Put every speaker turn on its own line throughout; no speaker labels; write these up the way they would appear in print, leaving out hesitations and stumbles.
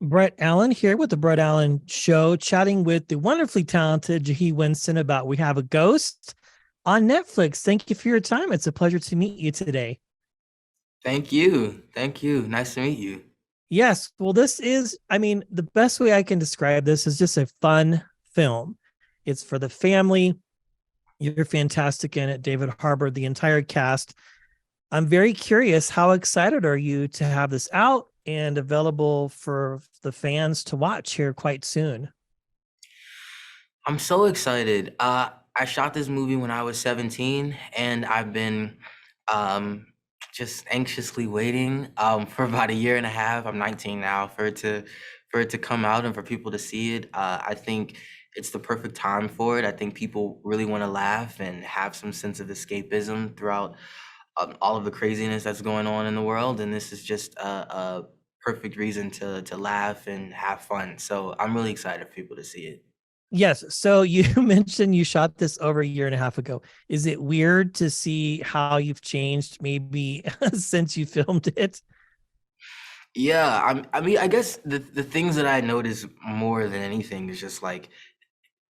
Brett Allen here with the Brett Allen Show, chatting with the wonderfully talented Jahi Winston about We Have a Ghost on Netflix. Thank you for your time. It's a pleasure to meet you today.
Thank you. Thank you. Nice to meet you.
Yes, well, this is, the best way I can describe this is just a fun film. It's for the family. You're fantastic in it, David Harbour, the entire cast. I'm very curious, how excited are you to have this out and available for the fans to watch here quite soon?
I'm so excited. I shot this movie when I was 17, and I've been um, just anxiously waiting for about a year and a half. I'm 19 now for it to come out and for people to see it. I think it's the perfect time for it. I think people really want to laugh and have some sense of escapism throughout all of the craziness that's going on in the world, and this is just a perfect reason to laugh and have fun. So I'm really excited for people to see it.
Yes. So you mentioned you shot this over a year and a half ago. Is it weird to see how you've changed maybe since you filmed it?
Yeah, I mean, I guess the things that I notice more than anything is just like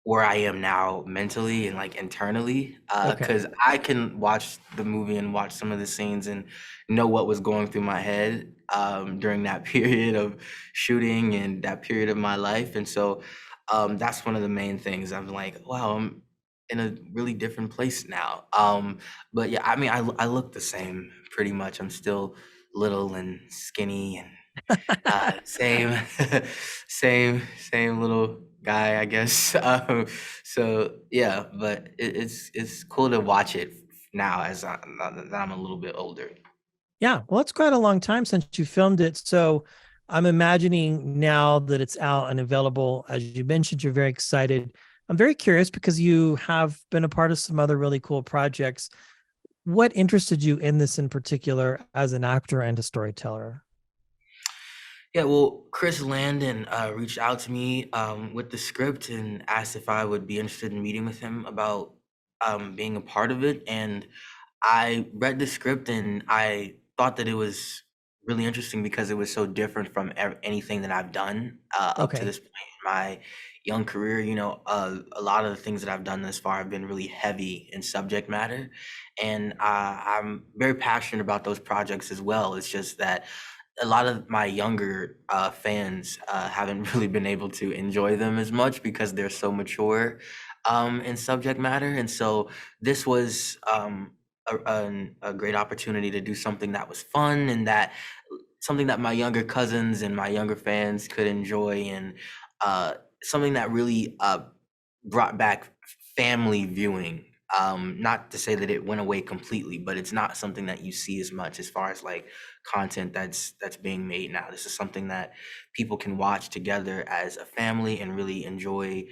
where I am now mentally and like internally.
Okay.
Because I can watch the movie and watch some of the scenes and know what was going through my head during that period of shooting and that period of my life. And so that's one of the main things. I'm like, wow, I'm in a really different place now. But yeah, I mean, I look the same pretty much. I'm still little and skinny and same, same little guy, I guess. So yeah, but it's cool to watch it now now that I'm a little bit older.
Yeah. Well, it's quite a long time since you filmed it. So I'm imagining now that it's out and available, as you mentioned, you're very excited. I'm very curious because you have been a part of some other really cool projects. What interested you in this in particular as an actor and a storyteller?
Yeah, well, Chris Landon reached out to me with the script and asked if I would be interested in meeting with him about being a part of it. And I read the script and I thought that it was really interesting because it was so different from anything that I've done up to
Okay.
this point in my young career. A lot of the things that I've done this far have been really heavy in subject matter, and I'm very passionate about those projects as well. It's just that a lot of my younger fans haven't really been able to enjoy them as much because they're so mature in subject matter, and so this was a great opportunity to do something that was fun and that something that my younger cousins and my younger fans could enjoy, and uh, something that really brought back family viewing. Not to say that it went away completely, but it's not something that you see as much as far as like content that's being made now. This is something that people can watch together as a family and really enjoy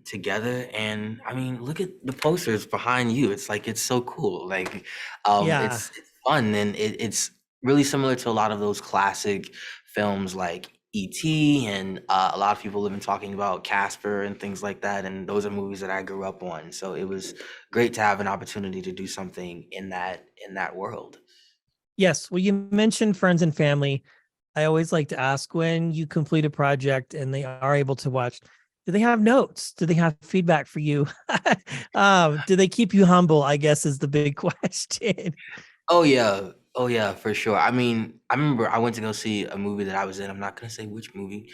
together. And I mean, look at the posters behind you. It's like it's so cool. Like
Yeah.
it's fun, and it's really similar to a lot of those classic films like E.T. and a lot of people have been talking about Casper and things like that, and those are movies that I grew up on. So it was great to have an opportunity to do something in that world.
Yes. Well, you mentioned friends and family. I always like to ask, when you complete a project and they are able to watch, do they have notes? Do they have feedback for you? Do they keep you humble? I guess is the big question.
Oh yeah. Oh yeah, for sure. I mean, I remember I went to go see a movie that I was in. I'm not gonna say which movie,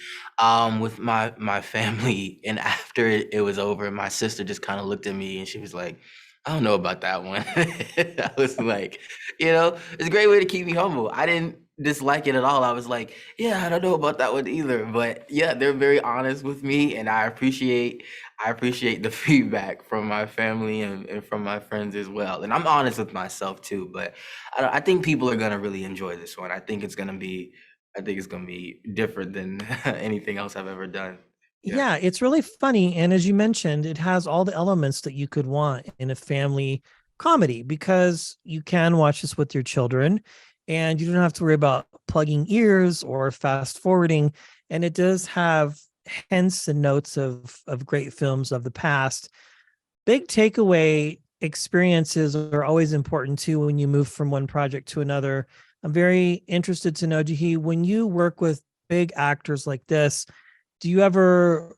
with my family, and after it was over, my sister just kind of looked at me and she was like, "I don't know about that one." I was like, it's a great way to keep me humble. I didn't dislike it at all. I was like, "Yeah, I don't know about that one either." But yeah, they're very honest with me, and I appreciate the feedback from my family and from my friends as well. And I'm honest with myself too, but I think people are gonna really enjoy this one. I think it's gonna be different than anything else I've ever done. Yeah.
Yeah, it's really funny. And as you mentioned, it has all the elements that you could want in a family comedy because you can watch this with your children and you don't have to worry about plugging ears or fast forwarding. And it does have hints and notes of great films of the past. Big takeaway, experiences are always important too when you move from one project to another. I'm very interested to know, Jahi, when you work with big actors like this, do you ever,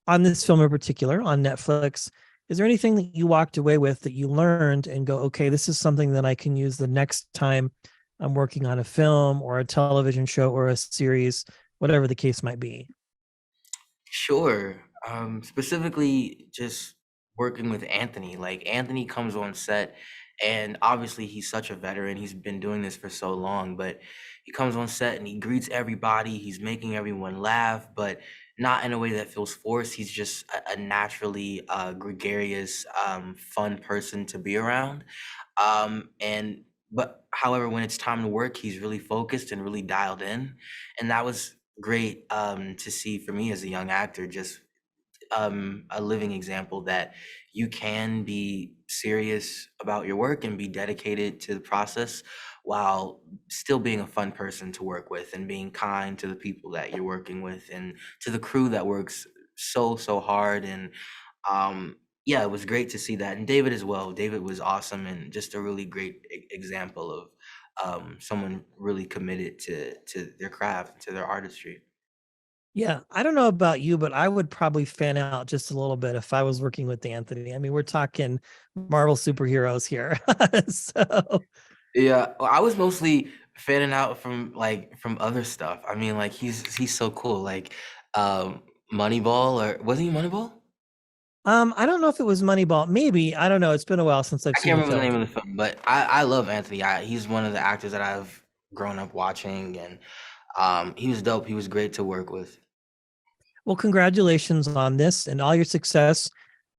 on this film in particular on Netflix, is there anything that you walked away with that you learned and go, okay, this is something that I can use the next time I'm working on a film or a television show or a series, whatever the case might be?
Sure. Specifically, just working with Anthony. Like Anthony comes on set, and obviously he's such a veteran. He's been doing this for so long, but he comes on set and he greets everybody. He's making everyone laugh, but not in a way that feels forced. He's just a naturally gregarious, fun person to be around. And but however, when it's time to work, he's really focused and really dialed in, and that was great to see for me as a young actor. Just a living example that you can be serious about your work and be dedicated to the process while still being a fun person to work with and being kind to the people that you're working with and to the crew that works so hard. And yeah, it was great to see that. And David as well. David was awesome and just a really great example of someone really committed to their craft, to their artistry.
Yeah, I don't know about you, but I would probably fan out just a little bit if I was working with Anthony. I mean, we're talking Marvel superheroes here. So,
Yeah, well, I was mostly fanning out from from other stuff. I mean, like he's so cool. Like um Moneyball, or wasn't he Moneyball?
I don't know if it was Moneyball. Maybe, I don't know. It's been a while since I've
I
seen
can't
the
remember the
film.
name of the film, but I love Anthony. He's one of the actors that I've grown up watching, and he was dope. He was great to work with.
Well, congratulations on this and all your success.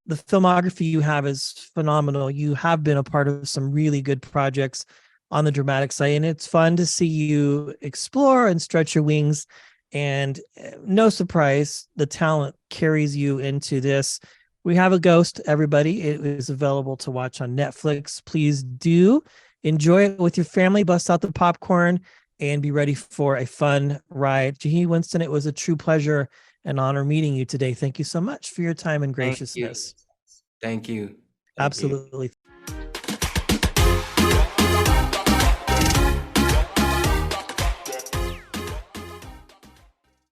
The filmography you have is phenomenal. You have been a part of some really good projects on the dramatic side, and it's fun to see you explore and stretch your wings. And no surprise, the talent carries you into this. We have a Ghost, everybody. It is available to watch on Netflix. Please do enjoy it with your family, bust out the popcorn, and be ready for a fun ride. Jahi Winston, it was a true pleasure and honor meeting you today. Thank you so much for your time and
Thank you.
graciousness.
Thank you. Thank you.
Absolutely.